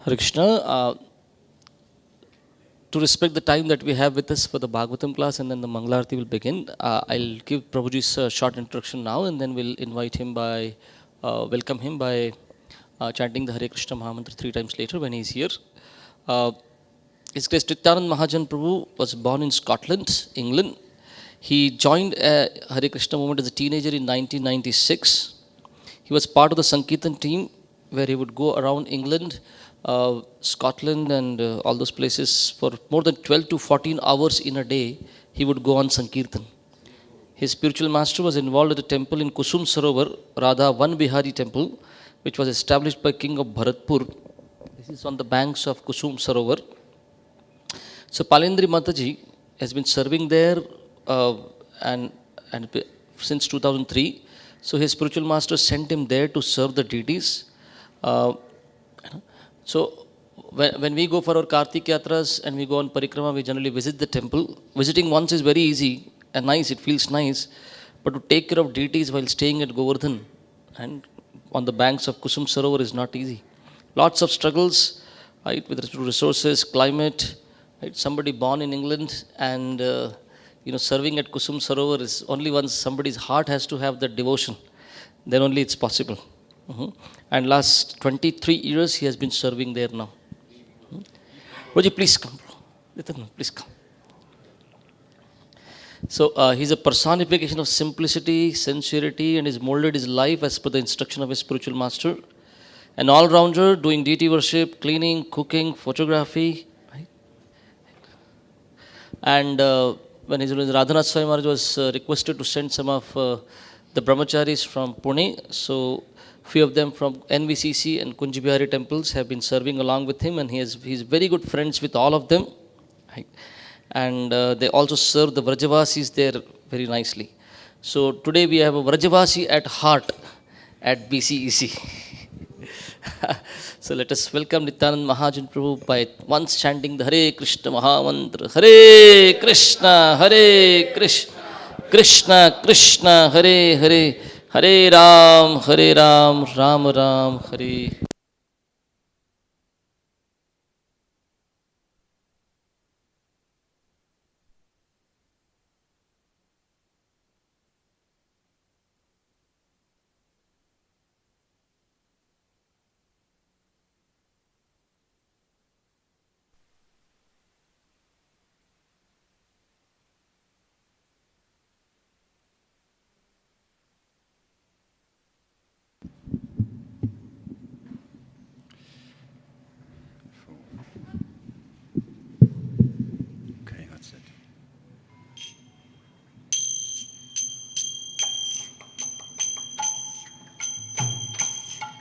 Hare Krishna. To respect the time that we have with us for the Bhagavatam class and then the Mangalarti will begin, I'll give Prabhuji's short introduction now and then we'll invite him by, welcome him by chanting the Hare Krishna Mahamantra 3 times later when he's here. His Grace Nityananda Mahajan Prabhu was born in Scotland, England. He joined Hare Krishna movement as a teenager in 1996. He was part of the Sankirtan team where he would go around England, Scotland and all those places for more than 12 to 14 hours in a day. He would go on Sankirtan. His spiritual master was involved at a temple in Kusum Sarovar, Radha Van Bihari temple, which was established by King of Bharatpur. This is on the banks of Kusum Sarovar. So Palendri Mataji has been serving there and since 2003. So his spiritual master sent him there to serve the deities. So when we go for our Kartik Yatras and we go on Parikrama, we generally visit the temple. Visiting once is very easy and nice, it feels nice. But to take care of deities while staying at Govardhan and on the banks of Kusum Sarovar is not easy. Lots of struggles, right, with respect to resources, climate. Right? Somebody born in England and serving at Kusum Sarovar is only once somebody's heart has to have that devotion. Then only it's possible. And last 23 years he has been serving there now. Roji, please come. Please come. So he's a personification of simplicity, sincerity, and he's molded his life as per the instruction of his spiritual master. An all-rounder doing deity worship, cleaning, cooking, photography. Right? And when His Radhanath Swami Maharaj was requested to send some of the brahmacharis from Pune, so few of them from NVCC and Kunji Bihari temples have been serving along with him, and he's very good friends with all of them. Right? And they also serve the Vrajavasis there very nicely. So today we have a Vrajavasi at heart at BCEC. So let us welcome Nityananda Mahajan Prabhu by once chanting the Hare Krishna Mahamantra. Hare Krishna, Krishna Krishna, Hare Hare, Hare Ram, Ram Ram, Hare.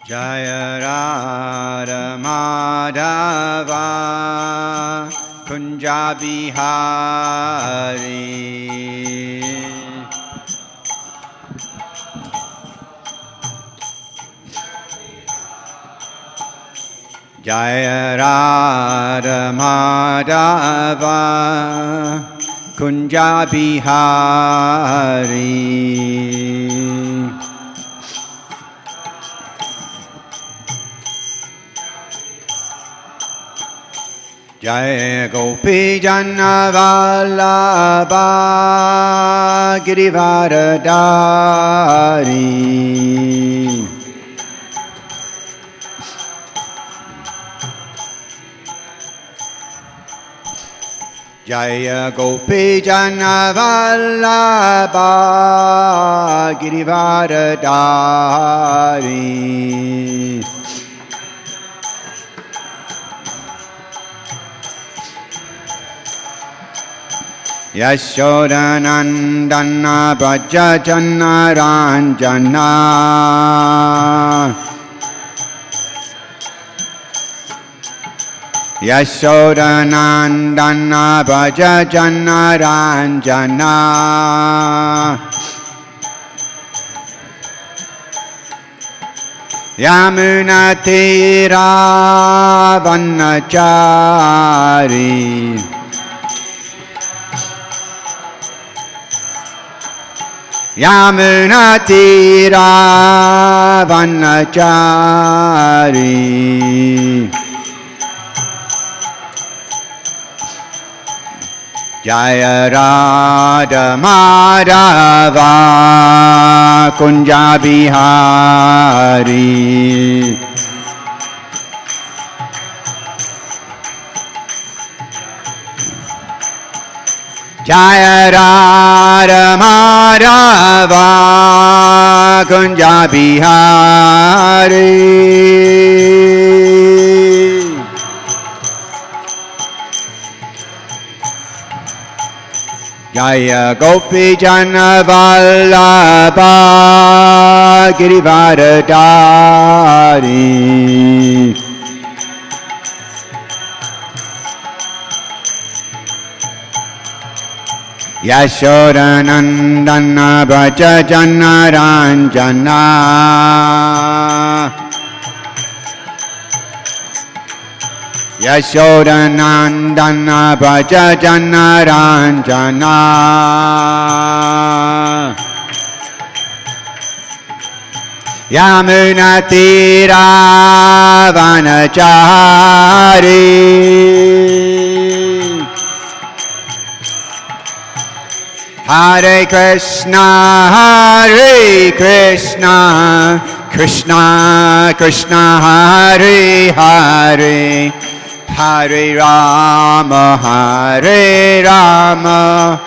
Jaya Radha Madhava Kunja Bihari Jaya Radha Madhava Kunja Bihari Jai Gopi Jana Vallabha Girivaradari Jai Gopi Jana Vallabha Girivaradari Yashodanandana Bhajajana Ranjana Yashodanandana Bhajajana Ranjana Yamuna Tira Vanachari Yamuna Tira Vanachari Jaya Radha Madhava Kunja Bihari. Jaya Radha Madhava Kunja Bihari. Jaya Gopi Jana Vallabha Girivardhari. Yashodanandana Bhaja Jana Ranjana. Yashodanandana Bhaja Jana Ranjana. Yamuna Tira Vanachari. Hare Krishna, Hare Krishna, Krishna Krishna, Hare Hare, Hare Rama, Hare Rama,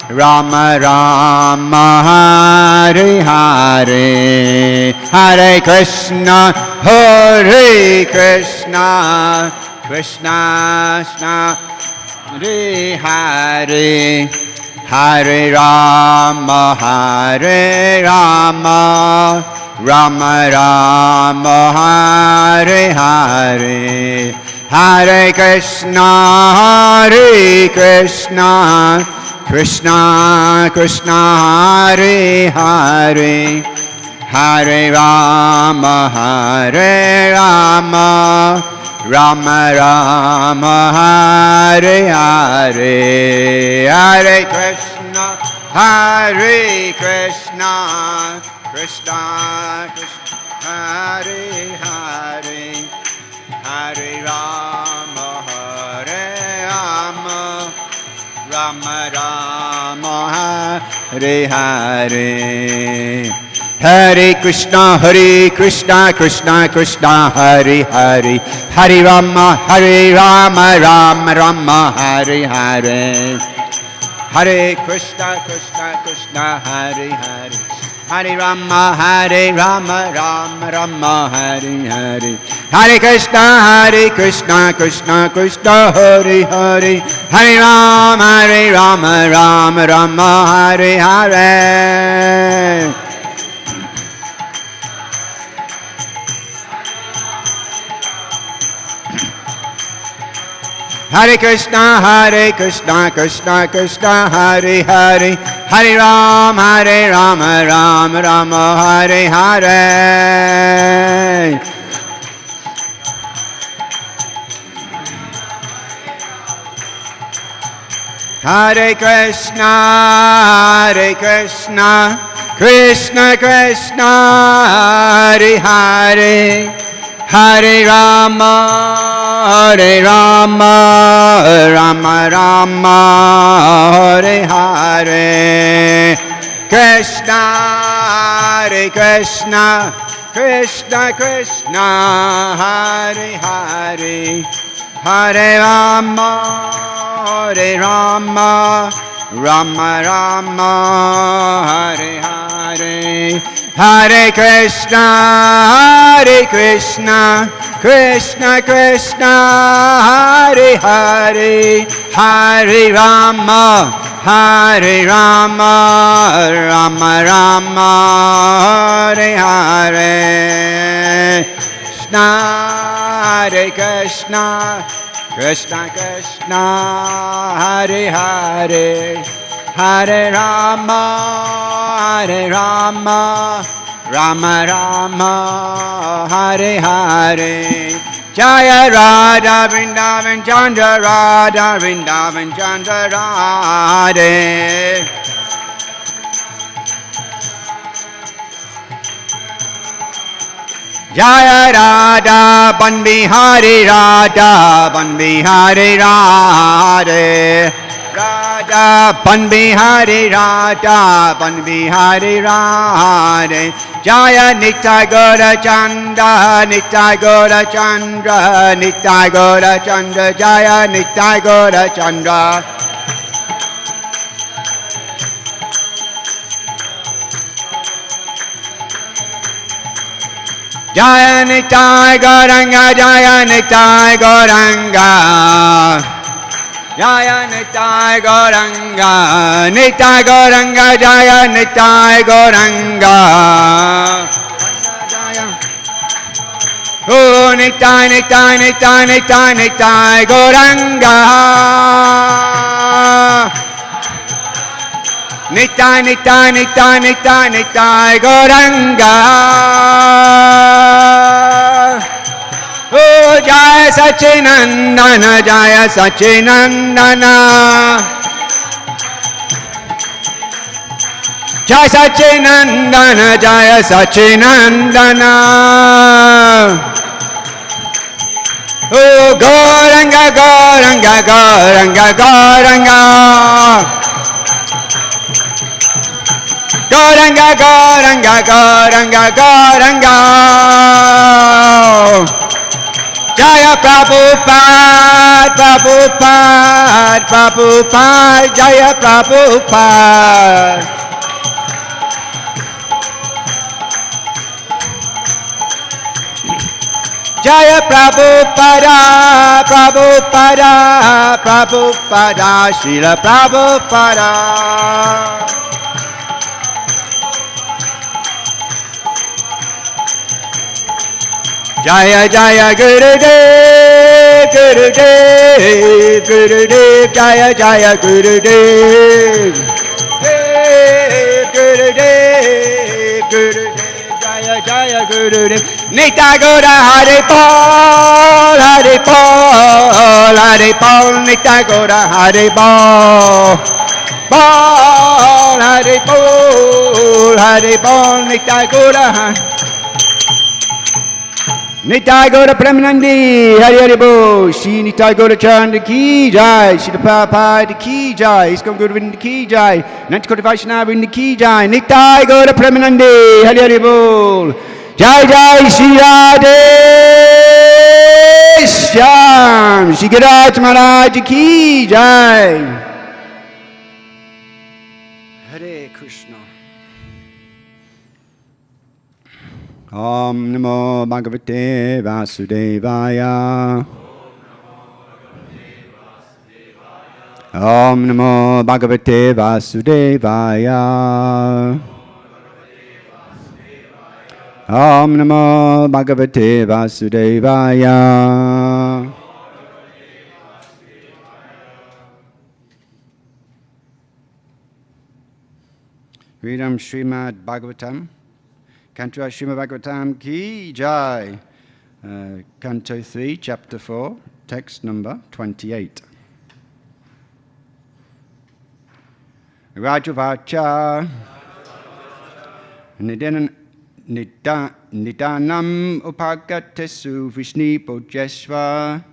Rama Rama, Hare Hare, Hare Krishna, Hare Krishna, Krishna Krishna, Hare Hare, Hare Rama, Hare Rama, Rama Rama, Hare Hare, Hare Krishna, Hare Krishna, Krishna Krishna, Hare Hare, Hare Rama, Hare Rama, Rama Rama, Hare Hare, Hare Krishna, Hare Krishna, Krishna Krishna, Hare Hare, Hare Rama, Hare Rama, Rama Rama, Hare Hare. Hare Krishna, Krishna Krishna, Hare Hare, Hare Rama, Rama Rama, Hare Hare, Hare Krishna, Krishna, Hare Hare, Hare Rama, Rama Rama, Hare Hare, Hare Krishna, Krishna Krishna, Hare Hare, Hare Rama, Rama Rama, Hare Hare. Hare Krishna, Krishna Krishna, Hare Hare, Hare Rama, Rama Rama, Hare Hare. Hare Krishna, Krishna Krishna, Hare Hare, Hare Rama, Rama Rama, Hare Hare, Krishna, Krishna Krishna, Hare Hare, Hare Rama, Rama Rama, Hare Hare, Hare Krishna, Krishna Krishna, Hare Hare, Hare Rama, Rama Rama, Hare Hare, Krishna, Krishna Krishna, Hare Hare, Hare Rama, Rama Rama, Hare Hare. Jaya Radha Vrindavan Chandra Radha, Vrindavan Chandra Radhe. Jaya Radha Ban Bihari Radha, Ban Bihari Radhe. Ban Bihari Radha, Ban Bihari Radhe. Jaya Nitai Gaura Chanda, Nitai Gaura Chandra, Nitai Gaura Chandra, Jaya Nitai Gaura Chandra. Jaya Nitai Gauranga, Jaya Nitai Gauranga. Jaya Nitai Gauranga, Nitai Gauranga, Jaya Nitai Gauranga. Oh, Nitai, Nitai, Nitai, Nitai, Nitai Gauranga. Nitai, Nitai, Nitai, Nitai, Nitai Gauranga. Oh, Jaya Sachinandana, Jaya Sachinandana. Jaya Sachinandana, Jaya Sachinandana. Oh, Gauranga, Gauranga, Gauranga, Gauranga. Gauranga, Gauranga, Gauranga, Gauranga. Jaya Prabhupada, Prabhupada, Prabhupada, Jaya Prabhupada. Jaya Prabhupada, Prabhupada, Prabhupada, Srila Prabhupada. Jaya Jaya Gurudev, Gurudev, Gurudev, Jaya Jaya Gurudev. Gurudev, Gurudev, Jaya Jaya Gurudev. Nitai Gaura Hare Paul, Hare Paul, Hare Paul, Nitai Gaura Hare Paul. Paul, Hare Paul, Hare Paul, Nitai Gaura Hare. Nitai Gaura Premanandi, Hari Hari Bo, Shri Nitai Gaura Chanda Ki Jai, Shri Prabhupada Ki Jai, Iskon Guru Ki Jai, Nantikoti Vaishnava Ki Jai, Nitai Gaura Premanandi, Hari Hari Bo, Jai Jai Shri Radhe Shyam, Shri Giraj Maharaj Ki Jai. Hare Krishna. Om Namo Bhagavate Vasudevaya. Om Namo Bhagavate Vasudevaya. Om Namo Bhagavate Vasudevaya. Reading Srimad Bhagavatam. Canto Srimad Bhagavatam Ki Jai. Canto 3, Chapter 4, text number 28. Rajavacha Nidanam Upagatesu Vishni Bojeshva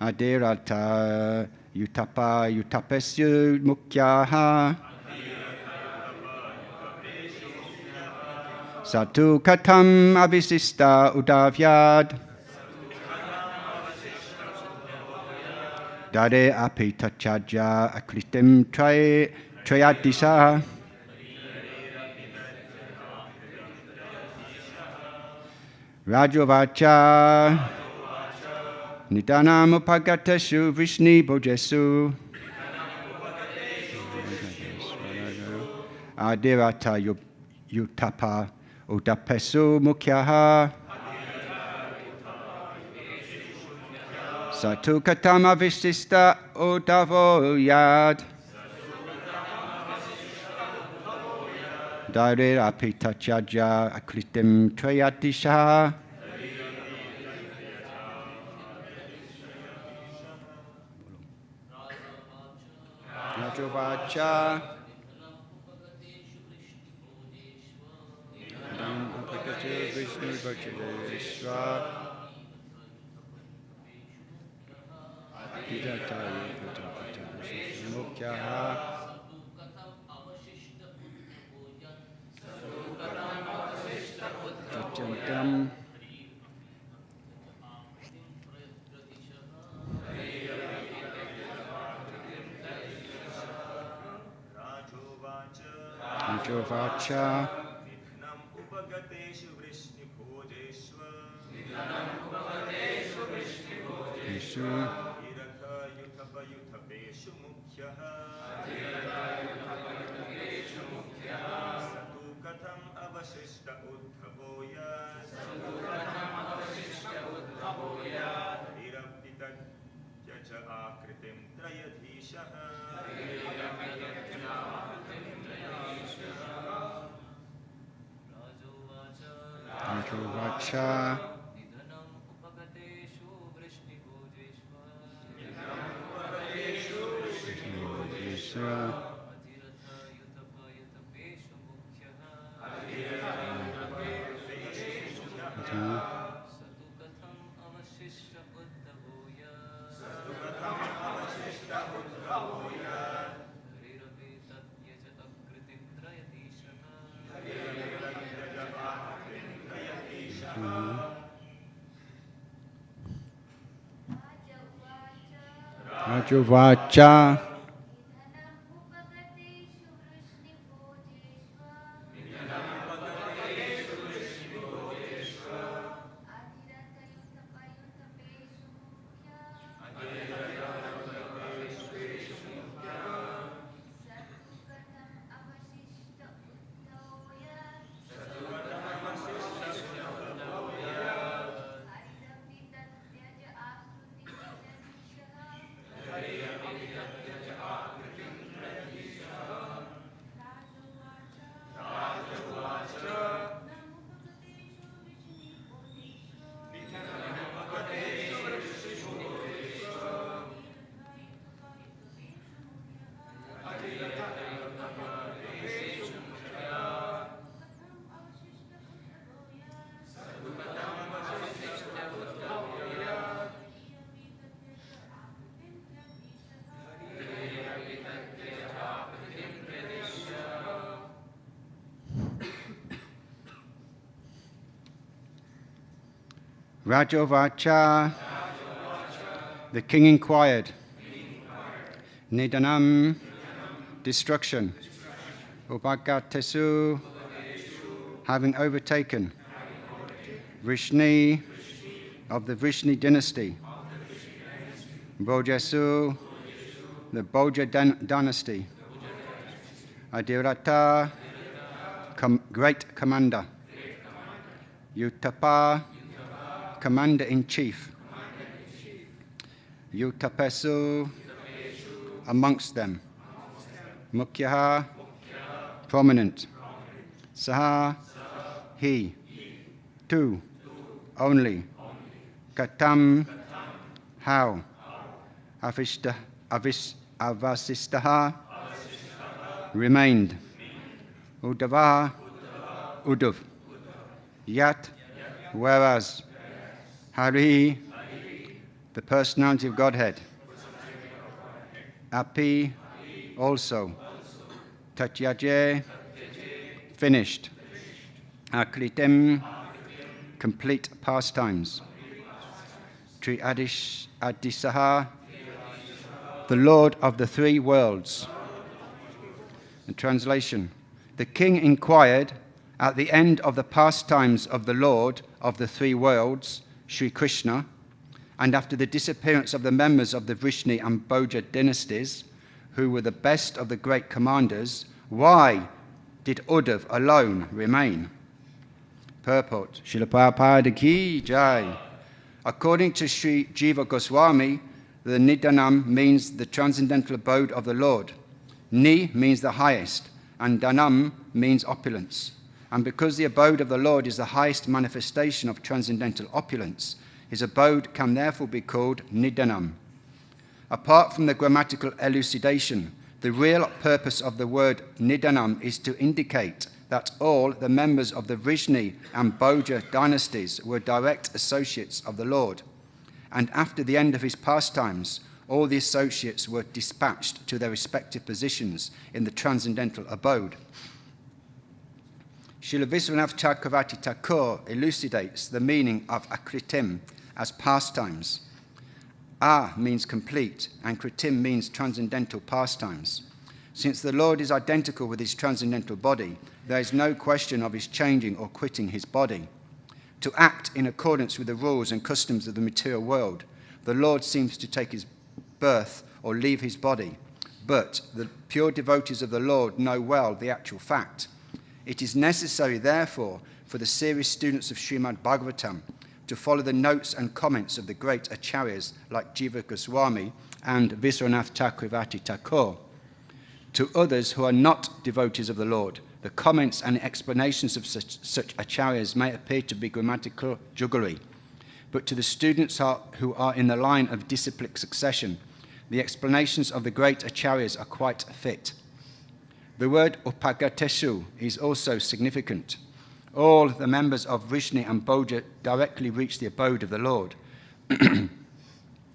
Adirata Utapesyu Mukyaha Satu Katam Avisista Udavyad Dare Apitachaja Akritim Trayadisa Rajavacha Nidanam Upagatesu Vishni Bojesu Adirata Utapa Udapesu Mukyaha Satu Katama Visista Uddhavo Yad Daire Apitachaja Akritim Trayatisha Rajavacha Rajovacha Yeshu Rajovacha Rajovacha Rajovacha. The king inquired. Nidanam, destruction. Upagatesu, having overtaken. Vrishni, of the Vrishni dynasty. Bhojasu, the Bhoja dynasty. Adhirata, great commander. Uttapa, commander-in-chief. Uttapesu, amongst them. Mukyaha, prominent. Saha, he. Tu, only. Katam, how. Avasistaha, remained. Uddhava, Uddhav. Yat, whereas. Hari, the personality of Godhead. Api, also. Tatyaje, finished. Aklitem, complete pastimes. Tri Adisaha, the Lord of the three worlds. The translation. The king inquired at the end of the pastimes of the Lord of the three worlds, Sri Krishna, and after the disappearance of the members of the Vrishni and Bhoja dynasties, who were the best of the great commanders, why did Uddhav alone remain? Purport. Srila Prabhupada Ki Jai. According to Sri Jiva Goswami, the Nidanam means the transcendental abode of the Lord. Ni means the highest, and Danam means opulence. And because the abode of the Lord is the highest manifestation of transcendental opulence, his abode can therefore be called Nidanam. Apart from the grammatical elucidation, the real purpose of the word Nidanam is to indicate that all the members of the Vrishni and Bhoja dynasties were direct associates of the Lord. And after the end of his pastimes, all the associates were dispatched to their respective positions in the transcendental abode. Srila Viswanath Chakravarti Thakur elucidates the meaning of akritim as pastimes. A means complete, and kritim means transcendental pastimes. Since the Lord is identical with his transcendental body, there is no question of his changing or quitting his body. To act in accordance with the rules and customs of the material world, the Lord seems to take his birth or leave his body, but the pure devotees of the Lord know well the actual fact. It is necessary, therefore, for the serious students of Srimad Bhagavatam to follow the notes and comments of the great acharyas like Jiva Goswami and Viswanath Chakravarti Thakur. To others who are not devotees of the Lord, the comments and explanations of such acharyas may appear to be grammatical jugglery, but to the students who are in the line of disciplic succession, the explanations of the great acharyas are quite fit. The word upagateshu is also significant. All the members of Vrishni and Bhoja directly reach the abode of the Lord.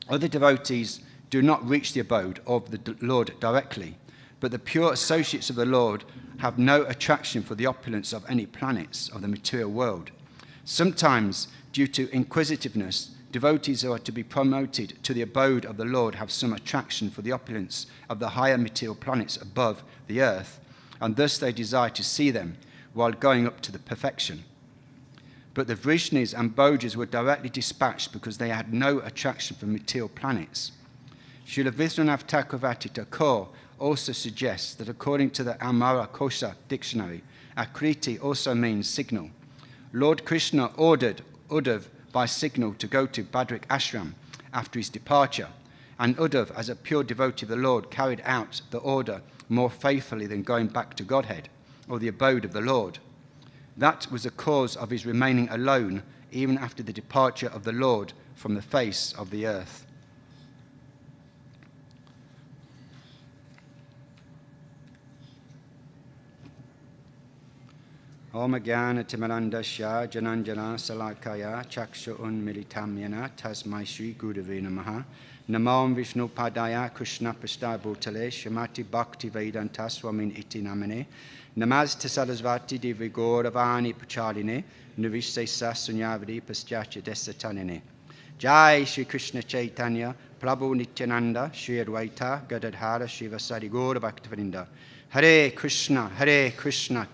Other devotees do not reach the abode of the Lord directly, but the pure associates of the Lord have no attraction for the opulence of any planets of the material world. Sometimes, due to inquisitiveness, devotees who are to be promoted to the abode of the Lord have some attraction for the opulence of the higher material planets above the earth, and thus they desire to see them while going up to the perfection. But the Vrishnis and Bhojas were directly dispatched because they had no attraction for material planets. Srila Viswanath Chakravarti Thakur also suggests that according to the Amara Kosha dictionary, Akriti also means signal. Lord Krishna ordered Uddhava by signal to go to Badrik Ashram after his departure, and Uddhava, as a pure devotee of the Lord, carried out the order more faithfully than going back to Godhead, or the abode of the Lord. That was the cause of his remaining alone even after the departure of the Lord from the face of the earth. Om Jnana Timirandasya Jananjana Salakaya Chakshu Unmilitam Yena Tasmai Shri Gurave Namaha Namam Vishnu Padaya Krishna Prasthaya Bhutale Shamati Bhakti Vedanta Swamin Iti Namane Namaste Sarasvati Devi Gauravani Prachaline Nivishesa Sunyavadi Paschacha Desatanine. Jai Shri Krishna Chaitanya Prabhu Nityananda Shri Advaita Gadadhara Shivasari Gaura Bhaktivinoda. Hare Krishna, Krishna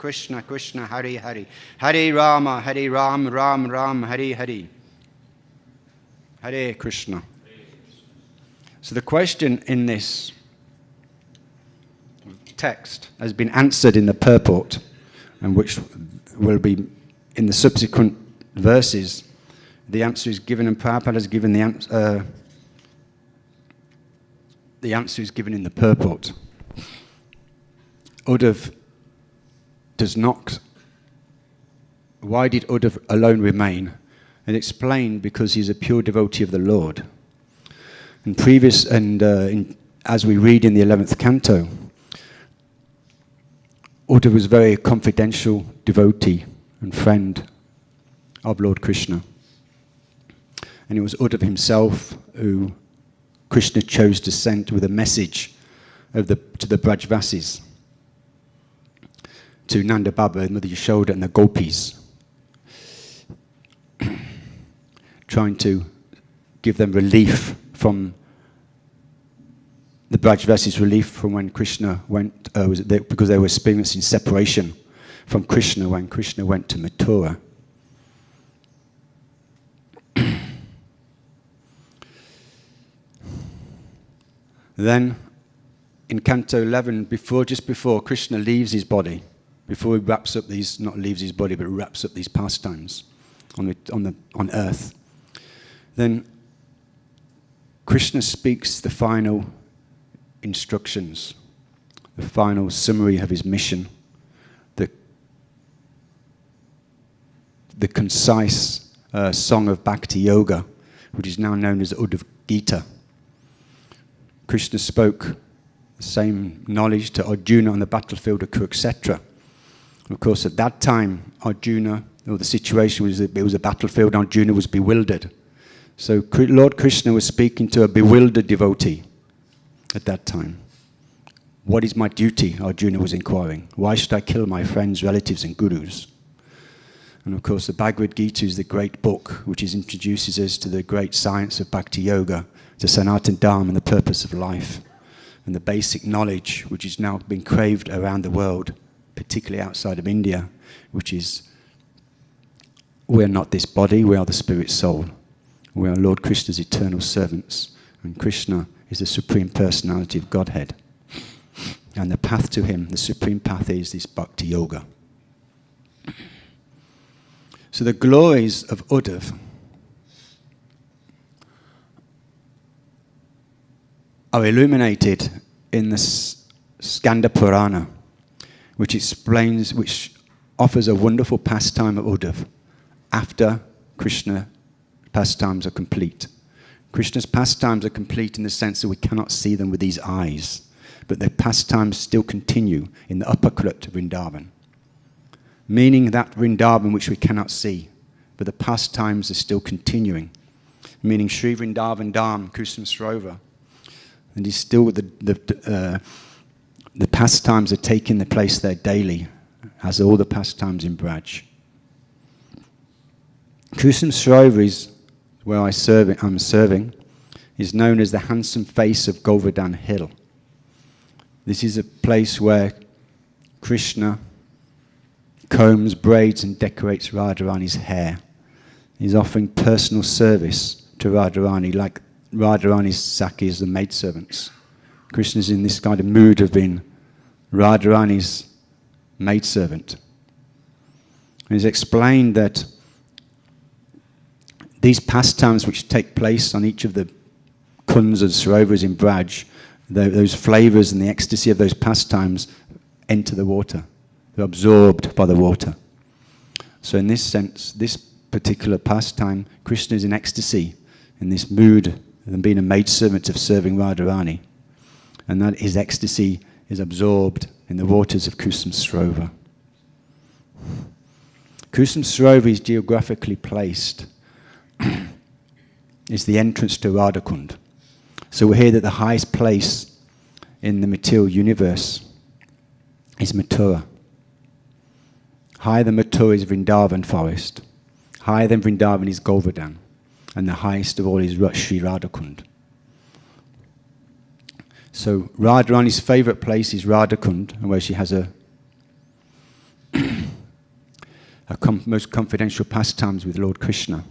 Krishna, Hare Hare, Hare Rama, Ram Ram, Hare Hare. Hare Krishna. So the question in this text has been answered in the purport, and which will be in the subsequent verses. The answer is given, and Prabhupada has given the answer. The answer is given in the purport. Uddhava does not. Why did Uddhava alone remain? And explained because he's a pure devotee of the Lord. And as we read in the 11th canto, Uddhava was a very confidential devotee and friend of Lord Krishna. And it was Uddhava himself who Krishna chose to send with a message to the Brajvasis, to Nanda Baba and Mother Yashoda and the Gopis, trying to give them relief from the Brajvasis, relief from when Krishna went, because they were experiencing separation from Krishna when Krishna went to Mathura. Then, in Canto 11, just before Krishna leaves his body, before he wraps up these, not leaves his body, but wraps up these pastimes on earth, then Krishna speaks the final instructions, the final summary of his mission, the concise song of Bhakti Yoga, which is now known as Uddhava Gita. Krishna spoke the same knowledge to Arjuna on the battlefield of Kurukshetra. Of course, at that time, Arjuna, or the situation was that it was a battlefield, Arjuna was bewildered. So Lord Krishna was speaking to a bewildered devotee at that time. What is my duty? Arjuna was inquiring. Why should I kill my friends, relatives, and gurus? And of course, the Bhagavad Gita is the great book which introduces us to the great science of Bhakti Yoga, to Sanatana Dharma and the purpose of life, and the basic knowledge which is now being craved around the world, particularly outside of India, which is, we are not this body, we are the spirit soul. We are Lord Krishna's eternal servants, and Krishna is the Supreme Personality of Godhead. And the path to him, the supreme path, is this Bhakti Yoga. So the glories of Uddhava are illuminated in the Skanda Purana, which offers a wonderful pastime of Uddhava after Krishna pastimes are complete. Krishna's pastimes are complete in the sense that we cannot see them with these eyes, but the pastimes still continue in the Upakrit Vrindavan, meaning that Vrindavan which we cannot see, but the pastimes are still continuing, meaning Sri Vrindavan Dham, Kusum Sarovar, and is still the pastimes are taking the place there daily, as all the pastimes in Braj. Kusum Sarovar is where I'm serving, is known as the handsome face of Govardhan Hill. This is a place where Krishna combs, braids, and decorates Radharani's hair. He's offering personal service to Radharani, like Radharani's Sakis, the maidservants. Krishna's in this kind of mood of being Radharani's maidservant. And it's explained that these pastimes which take place on each of the kunds and sarovars in Braj, those flavors and the ecstasy of those pastimes enter the water. They're absorbed by the water. So in this sense, this particular pastime, Krishna is in ecstasy, in this mood of being a maidservant of serving Radharani. And that his ecstasy is absorbed in the waters of Kusum Sarovar. Kusum Sarovar is geographically placed. It's the entrance to Radhakund. So we hear that the highest place in the material universe is Mathura. Higher than Mathura is Vrindavan forest. Higher than Vrindavan is Govardhan. And the highest of all is Sri Radhakund. So Radharani's favourite place is Radhakund, and where she has a most confidential pastimes with Lord Krishna.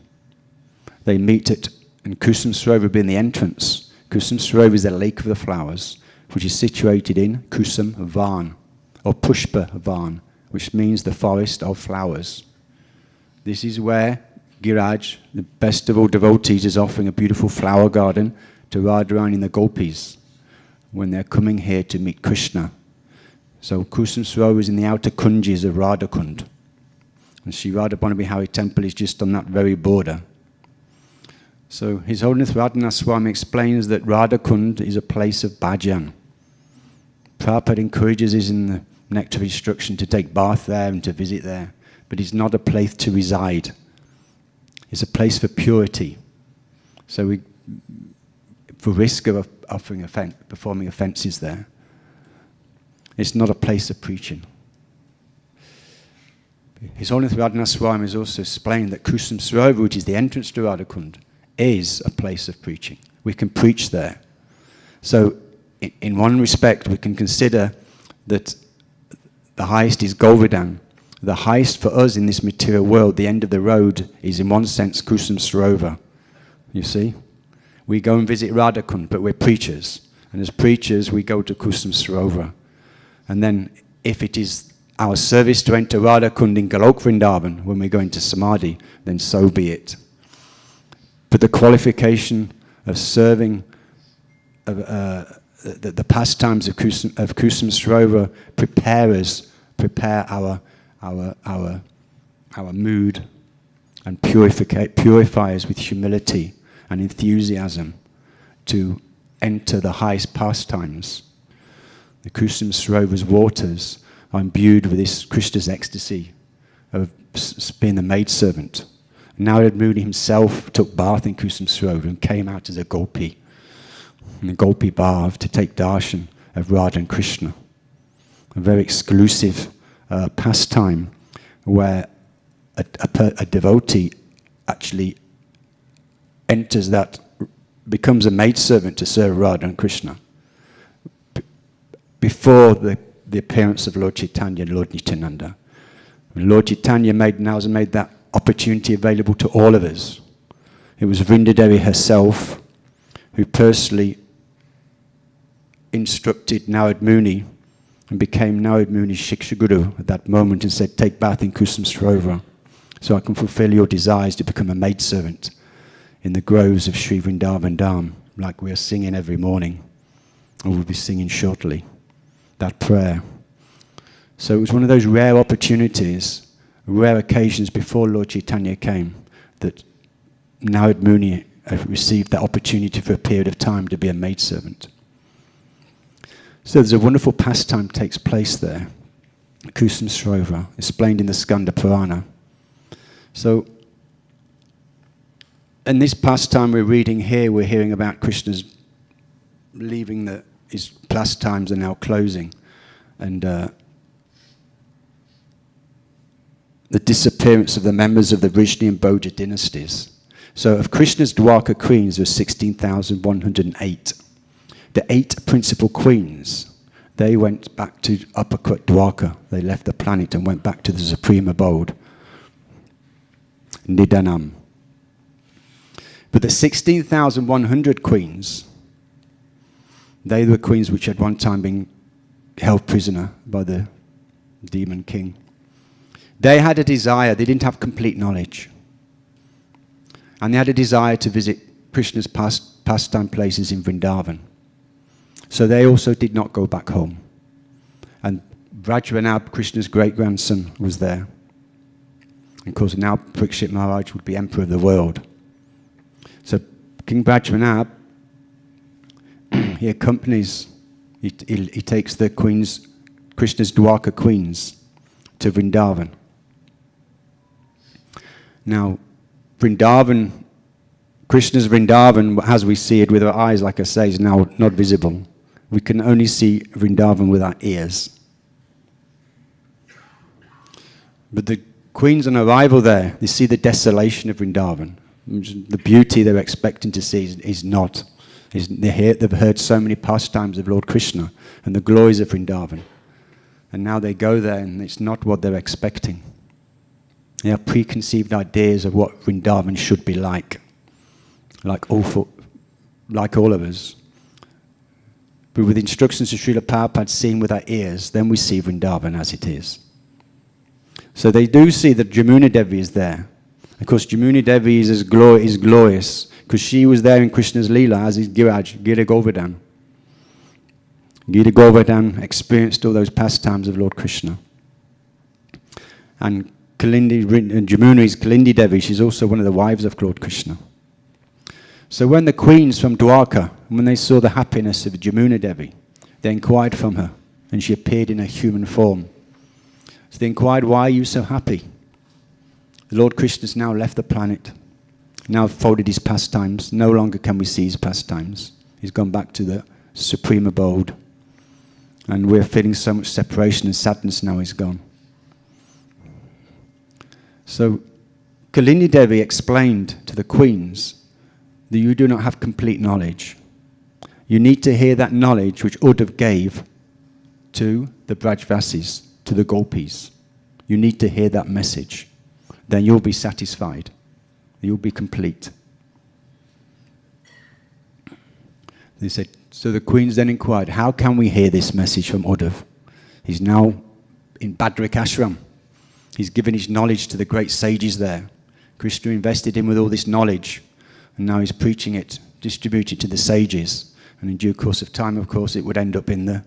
They meet at, and Kusum Sarovar being the entrance. Kusum Sarovar is the lake of the flowers, which is situated in Kusum Van, or Pushpa Van, which means the forest of flowers. This is where Giraj, the best of all devotees, is offering a beautiful flower garden to Radharani and the Gopis when they're coming here to meet Krishna. So Kusum Sarovar is in the outer kunjas of Radhakund. And Sri Radha Bhanavi temple is just on that very border. So His Holiness Radhanath Swami explains that Radhakund is a place of bhajan. Prabhupada encourages us in the Nectar of Instruction to take bath there and to visit there, but it's not a place to reside. It's a place for purity. So we, for risk of performing offences there, it's not a place of preaching. His Holiness Radhanath Swami has also explained that Kusum Sarovar, which is the entrance to Radhakund, is a place of preaching. We can preach there. So in one respect, we can consider that the highest is Govardhan. The highest for us in this material world, the end of the road, is in one sense Kusum Sarovar. You see? We go and visit Radhakund, but we're preachers. And as preachers, we go to Kusum Sarovar. And then if it is our service to enter Radhakund in Galok Vrindavan when we go into Samadhi, then so be it. But the qualification of serving the pastimes of Kusum Sarovar prepare our mood and purify us with humility and enthusiasm to enter the highest pastimes. The Kusum Sarovar's waters are imbued with this Krishna's ecstasy of being the maidservant. Narad Muni himself took bath in Kusum Sarovar and came out as a gopi, in the gopi bhav, to take darshan of Radha and Krishna. A very exclusive pastime where a devotee actually enters that, becomes a maidservant to serve Radha and Krishna before the appearance of Lord Chaitanya and Lord Nityananda. Lord Chaitanya has made that opportunity available to all of us. It was Vrindadevi herself who personally instructed Narad Muni and became Narad Muni's Shiksha Guru at that moment and said, take bath in Kusum Sarovar so I can fulfill your desires to become a maidservant in the groves of Sri Vrindavan Dham, like we are singing every morning, and we'll be singing shortly, that prayer. So it was one of those rare opportunities, rare occasions before Lord Chaitanya came, that Narad Muni received that opportunity for a period of time to be a maidservant. So there's a wonderful pastime takes place there, Kusum Sarovar, explained in the Skanda Purana. So in this pastime we're reading here, we're hearing about Krishna's leaving his pastimes are now closing, and the disappearance of the members of the Vrishni and Bhoja dynasties. So of Krishna's Dwarka queens, there were 16,108. The 8 principal queens, they went back to Uppercut Dwarka. They left the planet and went back to the supreme abode, Nidanam. But the 16,100 queens, they were queens which had one time been held prisoner by the demon king. They had a desire, they didn't have complete knowledge. And they had a desire to visit Krishna's pastime places in Vrindavan. So they also did not go back home. And Brajranab, Krishna's great-grandson, was there. And of course now Parikshit Maharaj would be emperor of the world. So King Brajranab, he accompanies, he takes the queens, Krishna's Dwarka queens, to Vrindavan. Now, Vrindavan, Krishna's Vrindavan, as we see it with our eyes, like I say, is now not visible. We can only see Vrindavan with our ears. But the queens on arrival there, they see the desolation of Vrindavan. The beauty they're expecting to see is not. They've heard so many pastimes of Lord Krishna and the glories of Vrindavan. And now they go there and it's not what they're expecting. They have preconceived ideas of what Vrindavan should be like all of us. But with instructions of Srila Prabhupada, seen with our ears, then we see Vrindavan as it is. So they do see that Jamuna Devi is there. Of course, Jamuna Devi is glorious because she was there in Krishna's Leela, as is Giraj, Gira Govardhan. Gira Govardhan experienced all those pastimes of Lord Krishna. And Jamuna is Kalindi Devi, she's also one of the wives of Lord Krishna. So when the queens from Dwarka, when they saw the happiness of Jamuna Devi, they inquired from her, and she appeared in a human form. So they inquired, why are you so happy? Lord Krishna's now left the planet, now folded his pastimes, no longer can we see his pastimes. He's gone back to the supreme abode. And we're feeling so much separation and sadness now he's gone. So Kalini Devi explained to the queens that you do not have complete knowledge. You need to hear that knowledge which Uddhava gave to the Brajvasis, to the Gopis. You need to hear that message. Then you'll be satisfied. You'll be complete. They said, so the queens then inquired, how can we hear this message from Uddhava? He's now in Badrik Ashram. He's given his knowledge to the great sages there. Krishna invested him with all this knowledge, and now he's preaching it, distributed to the sages. And in due course of time, of course, it would end up in the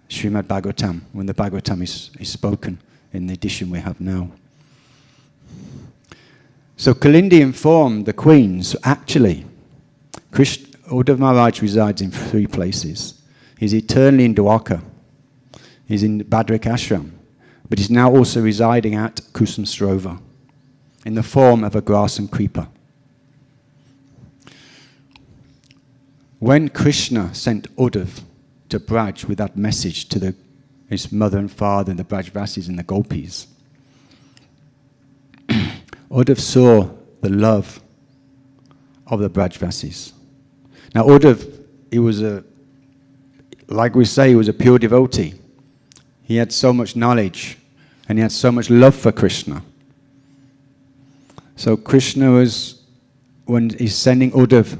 Srimad Bhagavatam, when the Bhagavatam is spoken in the edition we have now. So Kalindi informed the queens, actually, Uddhava Maharaj resides in 3 places. He's eternally in Dwarka. He's in Badrik Ashram. But he's now also residing at Kusum Sarovar. in the form of a grass and creeper. When Krishna sent Uddhava to Braj with that message to his mother and father and the Brajvasis and the Gopis, Uddhava saw the love of the Brajvasis. Now Uddhava, he was like we say, he was a pure devotee. He had so much knowledge and he had so much love for Krishna. So Krishna was, when he's sending Uddhava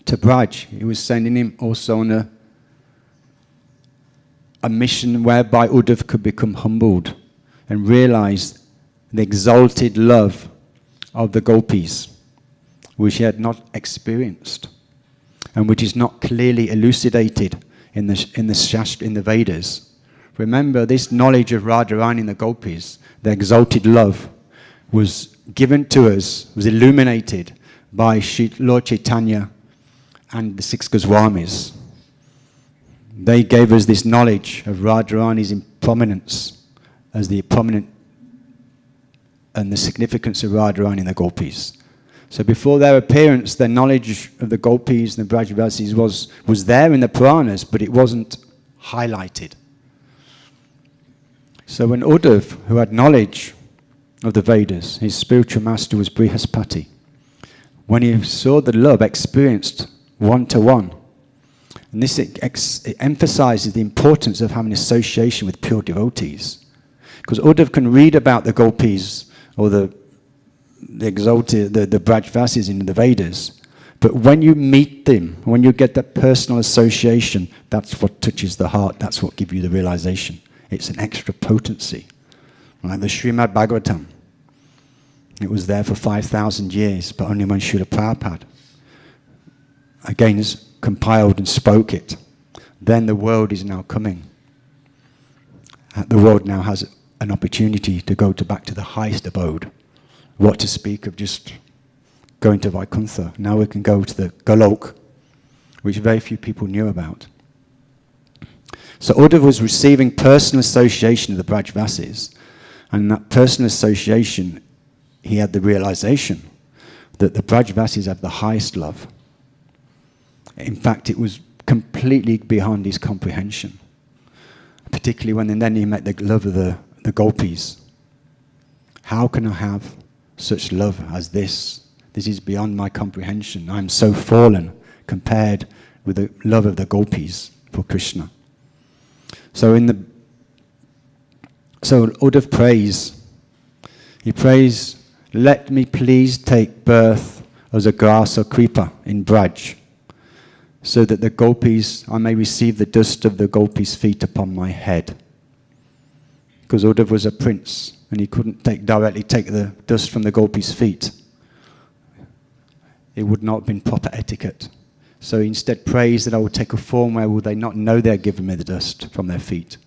to Braj, he was sending him also on a mission whereby Uddhava could become humbled and realize the exalted love of the Gopis, which he had not experienced and which is not clearly elucidated in the Vedas. Remember, this knowledge of Radharani and the Gopis, the exalted love, was given to us, was illuminated by Lord Chaitanya and the 6 Goswamis. They gave us this knowledge of Radharani's prominence as the prominent and the significance of Radharani and the Gopis. So before their appearance, their knowledge of the Gopis and the Brajvasis was there in the Puranas, but it wasn't highlighted. So when Uddhava, who had knowledge of the Vedas, his spiritual master was Brihaspati, when he saw the love experienced one-to-one, and this it emphasizes the importance of having association with pure devotees. Because Uddhava can read about the Gopis or the exalted, the Brajvasis in the Vedas, but when you meet them, when you get that personal association, that's what touches the heart, that's what gives you the realization. It's an extra potency. Like the Srimad Bhagavatam. It was there for 5,000 years, but only when Srila Prabhupada again compiled and spoke it. Then the world is now coming. The world now has an opportunity to go back to the highest abode. What to speak of just going to Vaikuntha. Now we can go to the Golok, which very few people knew about. So Uddhava was receiving personal association of the Brajvasis, and that personal association, he had the realization that the Brajvasis have the highest love. In fact, it was completely beyond his comprehension, particularly when then he met the love of the Gopis. How can I have such love as this? This is beyond my comprehension. I am so fallen compared with the love of the Gopis for Krishna. So Uddhava prays. He prays, let me please take birth as a grass or creeper in Braj, so that the Gopis, I may receive the dust of the Gopis' feet upon my head. Because Uddhava was a prince, and he couldn't directly take the dust from the Gopis' feet. It would not have been proper etiquette. So he instead prays that I will take a form where will they not know they're giving me the dust from their feet.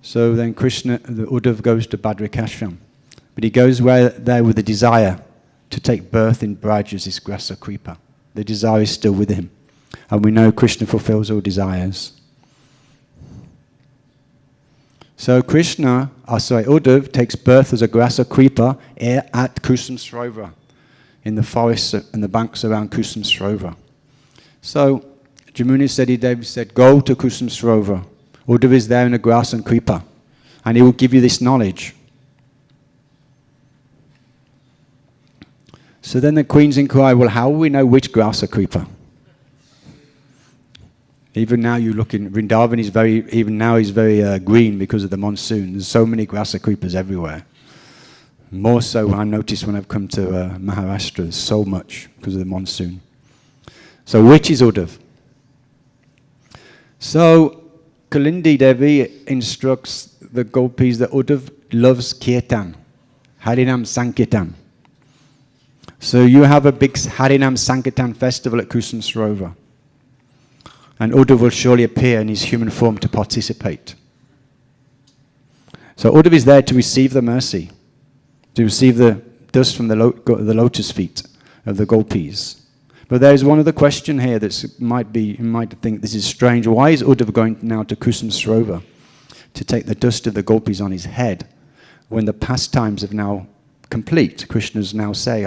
So then Uddhava goes to Badrikashram. But he goes there with a desire to take birth in Braj as this grass or creeper. The desire is still with him. And we know Krishna fulfills all desires. So Uddhava takes birth as a grass or creeper at Kusum Sarovar, in the forests and the banks around Kusum Sarovar. So Jamuni said, go to Kusum Sarovar. Uddhava is there in the grass and creeper, and he will give you this knowledge. So then the queens inquire, well, how will we know which grass or creeper? Even now you look in Vrindavan is very green because of the monsoon. There's so many grass or creepers everywhere. More so I noticed when I've come to Maharashtra, there's so much because of the monsoon. So which is Uddhava? So Kalindi Devi instructs the Gopis that Uddhava loves kirtan, Harinam Sankirtan. So you have a big Harinam Sankirtan festival at Kusum Sarovar. And Uddhava will surely appear in his human form to participate. So Uddhava is there to receive the mercy, to receive the dust from the lotus feet of the Gopis. But there is one other question here that you might think this is strange. Why is Uddhava going now to Kusum Sarovar to take the dust of the Gopis on his head, when the pastimes have now complete, Krishna's now say,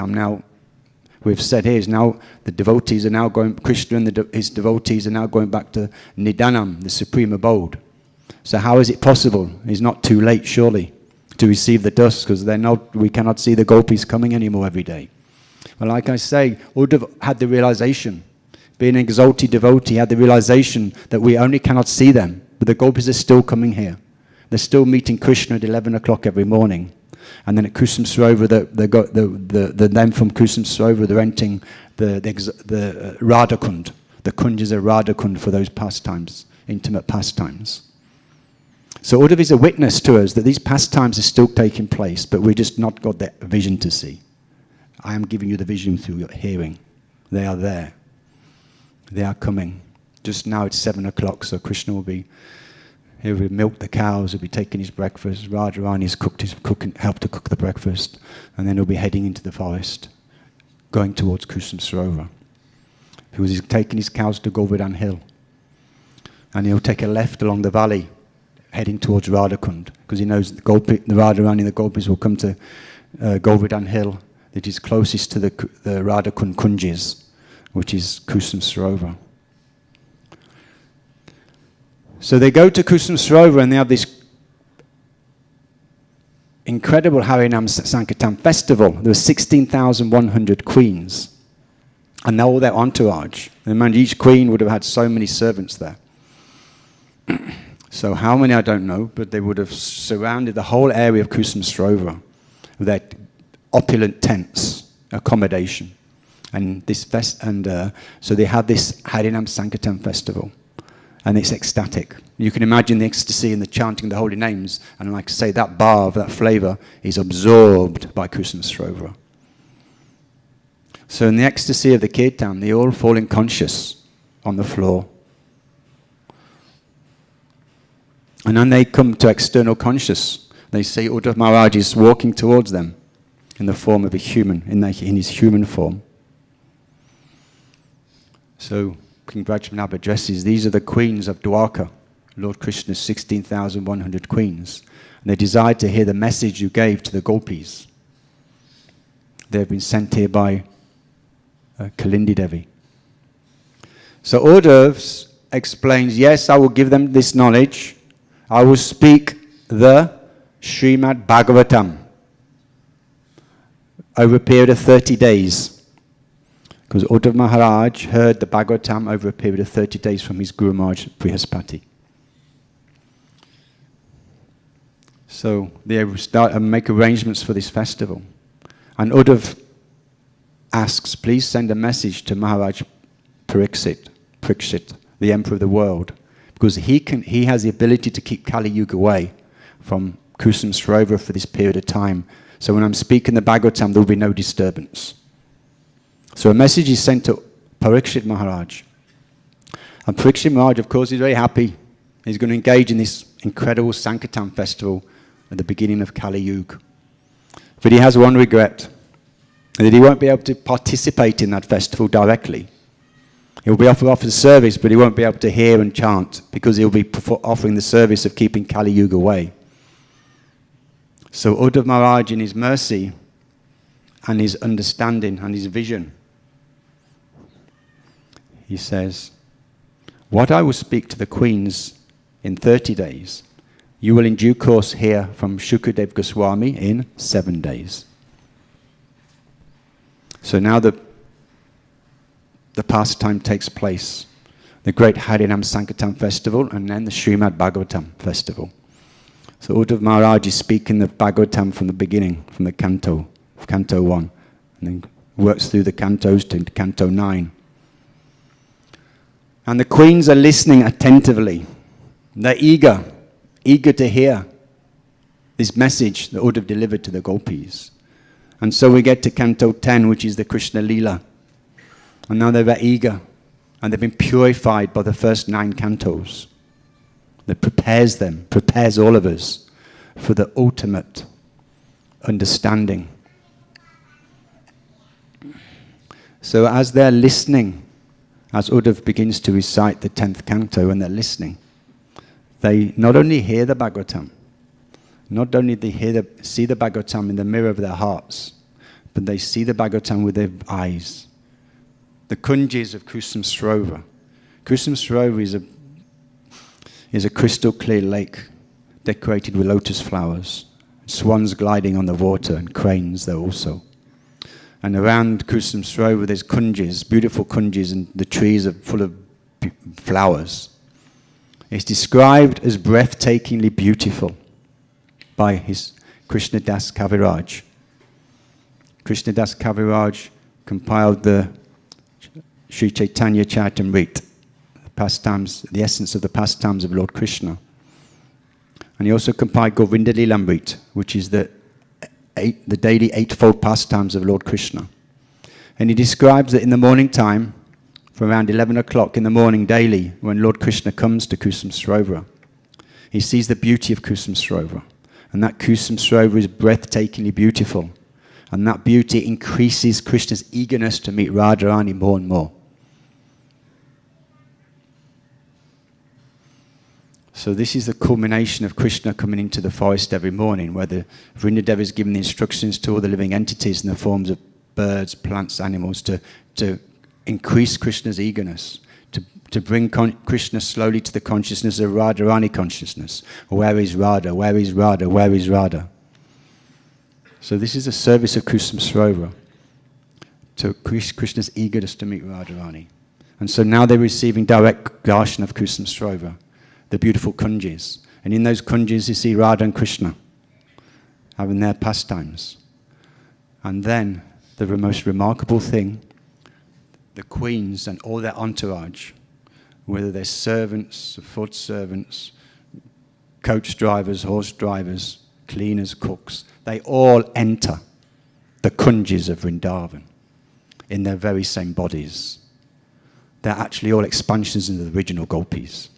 we've said here, is now the devotees are now going, Krishna and his devotees are now going back to Nidanam, the supreme abode. So how is it possible? It's not too late, surely, to receive the dust, because we cannot see the gopis coming anymore every day. But like I say, Uddhava had the realization, being an exalted devotee, had the realization that we only cannot see them, but the gopis are still coming here. They're still meeting Krishna at 11 o'clock every morning. And then at Kusum Sarovar, the them from Kusum Sarovar, they're entering the Radha Kund. The Kunjas are Radha Kund for those pastimes, intimate pastimes. So Uddhava is a witness to us that these pastimes are still taking place, but we've just not got that vision to see. I am giving you the vision through your hearing. They are there. They are coming. Just now it's 7 o'clock, so Krishna will be, he will milk the cows, he'll be taking his breakfast, Radharani's helped to cook the breakfast, and then he'll be heading into the forest, going towards Kusum Sarovar. He's taking his cows to Govardhan Hill. And he'll take a left along the valley, heading towards Radhakund, because he knows the Radharani and the gopis will come to Govardhan Hill, that is closest to the Radhakund Kunjis, which is Kusum Sarovar. So they go to Kusum Sarovar and they have this incredible Harinam Sankirtan festival. There were 16,100 queens, and all their entourage. And each queen would have had so many servants there. So how many, I don't know, but they would have surrounded the whole area of Kusum Sarovar with their opulent tents, accommodation. And so they have this Harinam Sankirtan festival. And it's ecstatic. You can imagine the ecstasy and the chanting of the holy names. And like I say, that bhav, that flavor, is absorbed by Kusum Sarovar. So in the ecstasy of the kirtan, they all fall unconscious on the floor. And then they come to external conscious. They see Uddhava Maharaj is walking towards them in the form of a human, in his human form. So King Brajmanabha addresses, these are the queens of Dwarka, Lord Krishna's 16,100 queens. And they desired to hear the message you gave to the gopis. They have been sent here by Kalindi Devi. So Uddhava explains, yes, I will give them this knowledge. I will speak the Srimad Bhagavatam over a period of 30 days. Because Uddhava Maharaj heard the Bhagavatam over a period of 30 days from his Guru Maharaj Brihaspati. So they start and make arrangements for this festival. And Uddhava asks, please send a message to Maharaj Parikshit, the Emperor of the world. Because he has the ability to keep Kali Yuga away from Kusum Sarovar for this period of time. So when I'm speaking the Bhagavatam, there will be no disturbance. So a message is sent to Parikshit Maharaj. And Parikshit Maharaj, of course, is very happy. He's going to engage in this incredible Sankirtan festival at the beginning of Kali Yuga. But he has one regret, that he won't be able to participate in that festival directly. He'll be offered service, but he won't be able to hear and chant, because he'll be offering the service of keeping Kali Yuga away. So Uddhava Maharaj, in his mercy and his understanding and his vision, he says, what I will speak to the queens in 30 days, you will in due course hear from Shukadev Goswami in 7 days. So now the pastime takes place. The great Harinam Sankirtan festival and then the Srimad Bhagavatam festival. So Uddhava Maharaj is speaking the Bhagavatam from the beginning, from the canto 1, and then works through the cantos to canto 9. And the queens are listening attentively. They're eager to hear this message that Uddhava delivered to the gopis. And so we get to canto 10, which is the Krishna Leela. And now they're very eager, and they've been purified by the first 9 cantos. That prepares all of us for the ultimate understanding. So as they're listening, as Uddhava begins to recite the 10th canto and they're listening, they not only hear the Bhagavatam, Not only they see the Bhagavatam in the mirror of their hearts, but they see the Bhagavatam with their eyes. The kunjis of Kusum Sarovar. Kusum Sarovar is a crystal clear lake decorated with lotus flowers, swans gliding on the water, and cranes there also. And around Kusum Sarovar there's kunjis, beautiful kunjis, and the trees are full of flowers. It's described as breathtakingly beautiful by his Krishna Das Kaviraj. Krishna Das Kaviraj compiled the Sri Chaitanya Charitamrita, the pastimes, the essence of the pastimes of Lord Krishna. And he also compiled Govinda Lilamrita, which is the daily eightfold pastimes of Lord Krishna. And he describes that in the morning time, from around 11 o'clock in the morning daily, when Lord Krishna comes to Kusum Sarovar, he sees the beauty of Kusum Sarovar. And that Kusum Sarovar is breathtakingly beautiful. And that beauty increases Krishna's eagerness to meet Radharani more and more. So this is the culmination of Krishna coming into the forest every morning, where the Vrindadev is giving the instructions to all the living entities in the forms of birds, plants, animals, to increase Krishna's eagerness, to bring Krishna slowly to the consciousness of Radharani consciousness. Where is Radha? Where is Radha? Where is Radha? So this is the service of Kusum Sarovar, to increase Krishna's eagerness to meet Radharani. And so now they're receiving direct darshan of Kusum Sarovar, the beautiful kunjis. And in those kunjis you see Radha and Krishna having their pastimes. And then the most remarkable thing, the queens and all their entourage, whether they're servants, foot servants, coach drivers, horse drivers, cleaners, cooks, they all enter the kunjis of Vrindavan in their very same bodies. They're actually all expansions into the original gopis.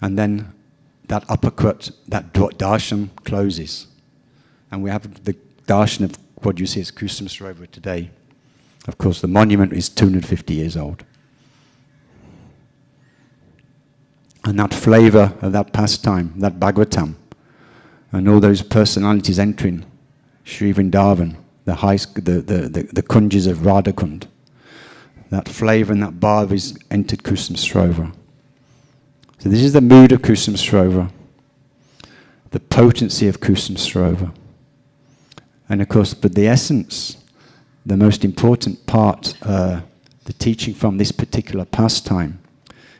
And then that uppercut, that darshan closes. And we have the darshan of what you see as Kusum Sarovar today. Of course, the monument is 250 years old. And that flavor of that pastime, that Bhagavatam, and all those personalities entering Sri Vrindavan, the kunjis of Radhakund, that flavor and that bhav is entered Kusum Sarovar. So this is the mood of Kusum Sarovar, the potency of Kusum Sarovar. And of course, but the essence, the most important part, the teaching from this particular pastime,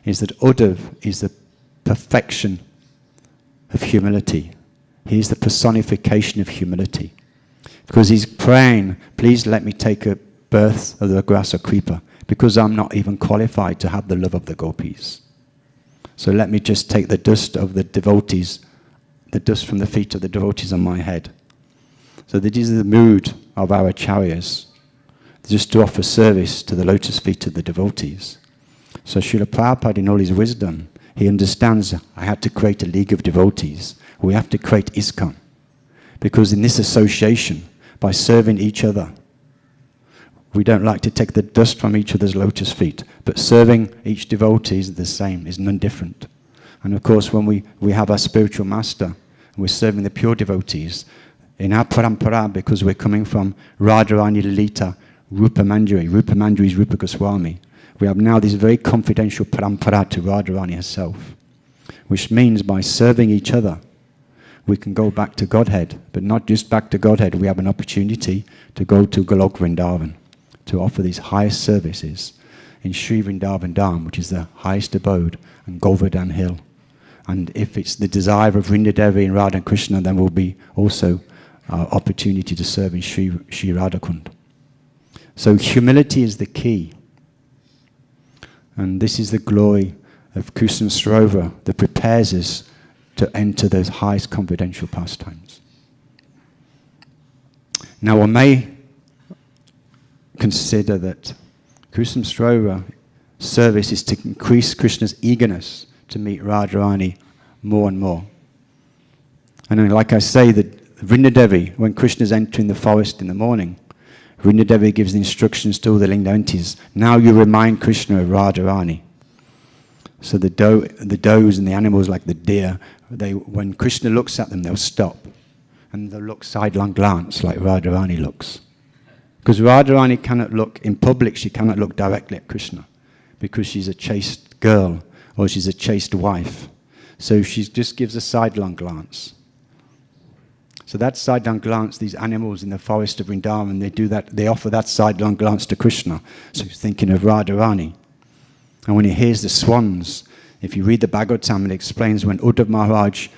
is that Uddhava is the perfection of humility. He is the personification of humility. Because he's praying, please let me take a birth of the grasa kripa, because I'm not even qualified to have the love of the gopis. So let me just take the dust of the devotees, the dust from the feet of the devotees on my head. So this is the mood of our acharyas, just to offer service to the lotus feet of the devotees. So Srila Prabhupada, in all his wisdom, he understands, I had to create a league of devotees. We have to create ISKCON. Because in this association, by serving each other, we don't like to take the dust from each other's lotus feet, but serving each devotee is the same, is none different. And of course, when we have our spiritual master, and we're serving the pure devotees, in our parampara, because we're coming from Radharani Lalita, Rupa Manjari is Rupa Goswami, we have now this very confidential parampara to Radharani herself, which means by serving each other, we can go back to Godhead, but not just back to Godhead, we have an opportunity to go to Golok Vrindavan, to offer these highest services in Sri Vrindavan Dham, which is the highest abode, and Govardhan Hill. And if it's the desire of Vrindadevi and Radha and Krishna, then will be also opportunity to serve in Sri Radhakund. So humility is the key. And this is the glory of Kusum Sarovar that prepares us to enter those highest confidential pastimes. Now one may consider that Kusum Sarovar service is to increase Krishna's eagerness to meet Radharani more and more. And then, like I say, that Vrindadevi, when Krishna's entering the forest in the morning, Vrindadevi gives the instructions to all the lingam entities. Now you remind Krishna of Radharani. So the does and the animals like the deer, when Krishna looks at them, they'll stop. And they'll look sidelong glance like Radharani looks. Because Radharani cannot look, in public she cannot look directly at Krishna. Because she's a chaste girl, or she's a chaste wife. So she just gives a sidelong glance. So that sidelong glance, these animals in the forest of Vrindavan, they do that, they offer that sidelong glance to Krishna. So he's thinking of Radharani. And when he hears the swans, if you read the Bhagavatam, it explains when Uddhava Maharaj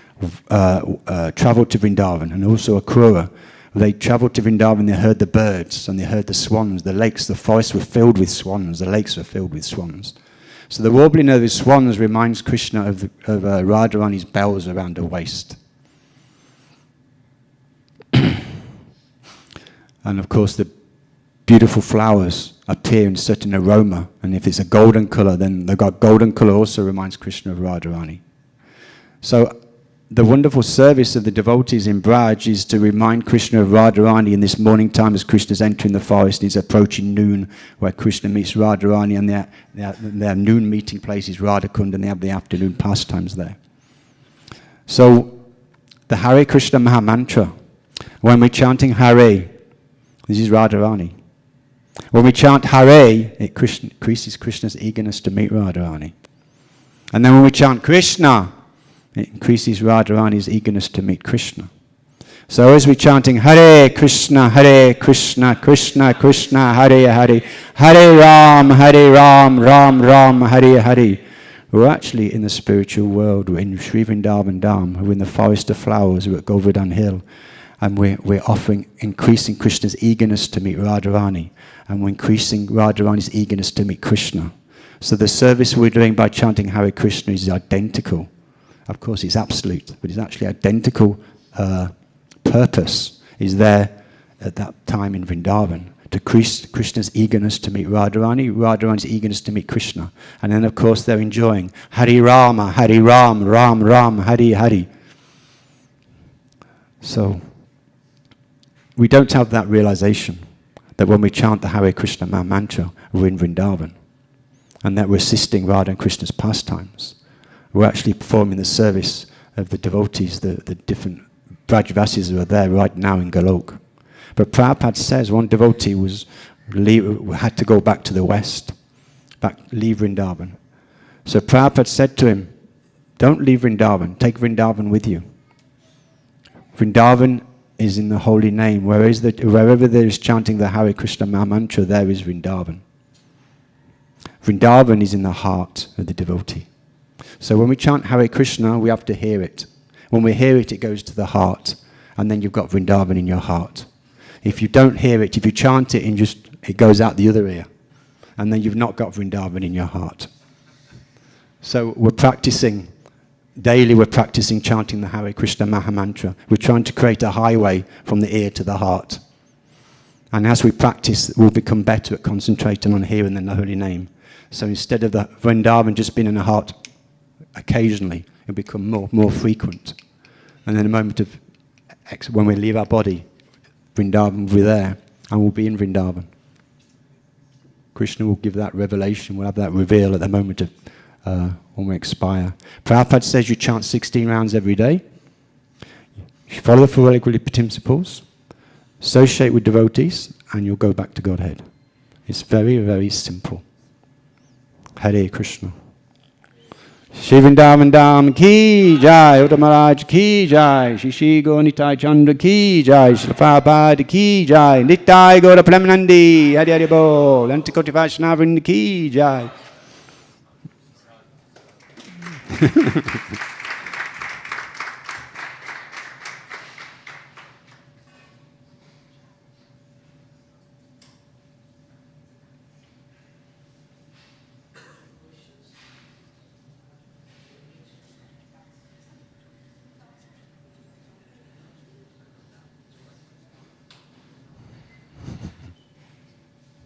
traveled to Vrindavan, and also Akrura, they traveled to Vrindavan, they heard the birds, and they heard the swans, the lakes, the forests were filled with swans, the lakes were filled with swans. So the warbling of the swans reminds Krishna of Radharani's bells around her waist. And of course the beautiful flowers appear in certain aroma, and if it's a golden color, then the golden color also reminds Krishna of Radharani. So the wonderful service of the devotees in Braj is to remind Krishna of Radharani in this morning time as Krishna's entering the forest. He's approaching noon, where Krishna meets Radharani, and their noon meeting place is Radhakund, and they have the afternoon pastimes there. So the Hare Krishna Maha Mantra, when we're chanting Hare, this is Radharani. When we chant Hare, it increases Krishna's eagerness to meet Radharani. And then when we chant Krishna, it increases Radharani's eagerness to meet Krishna. So as we're chanting Hare Krishna, Krishna Krishna, Hare Hare, Hare Ram, Ram Ram, Hare Hare, we're actually in the spiritual world. We're in Sri Vrindavan Dham, we're in the forest of flowers, we're at Govardhan Hill. And we're increasing Krishna's eagerness to meet Radharani. And we're increasing Radharani's eagerness to meet Krishna. So the service we're doing by chanting Hare Krishna is identical. Of course, it's absolute, but it's actually identical purpose is there at that time in Vrindavan. To Krishna's eagerness to meet Radharani, Radharani's eagerness to meet Krishna. And then, of course, they're enjoying Hare Rama, Hare Ram, Ram Ram, Hare Hare. So we don't have that realization that when we chant the Hare Krishna Maha Mantra, we're in Vrindavan, and that we're assisting Radha and Krishna's pastimes. We're actually performing the service of the devotees, the different Brajvasis who are there right now in Golok. But Prabhupada says one devotee had to go back to the west, leave Vrindavan. So Prabhupada said to him, don't leave Vrindavan, take Vrindavan with you. Vrindavan is in the holy name. Wherever there is chanting the Hare Krishna Maha Mantra, there is Vrindavan. Vrindavan is in the heart of the devotee. So when we chant Hare Krishna, we have to hear it. When we hear it, it goes to the heart, and then you've got Vrindavan in your heart. If you don't hear it, if you chant it and it goes out the other ear, and then you've not got Vrindavan in your heart. So we're practicing. Daily we're practicing chanting the Hare Krishna Maha Mantra. We're trying to create a highway from the ear to the heart. And as we practice, we'll become better at concentrating on hearing the holy name. So instead of the Vrindavan just being in the heart occasionally, it'll become more frequent. And then a moment of, when we leave our body, Vrindavan will be there, and we'll be in Vrindavan. Krishna will give that revelation, we'll have that reveal at the moment of when we expire. Prabhupada says you chant 16 rounds every day. You follow the four equilibrium principles, associate with devotees, and you'll go back to Godhead. It's very, very simple. Hare Krishna. Shri Vrindavan Dham ki jai, Uddhava Maharaj ki jai, Shri Nitai Chandra ki jai, Shri Prabhupada ki jai, Nitai Gaura Premanandi, Hare Hare Bol, Antikoti Vaishnava ki jai.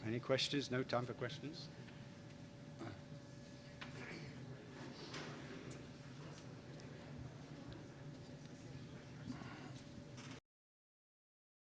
Any questions? No time for questions?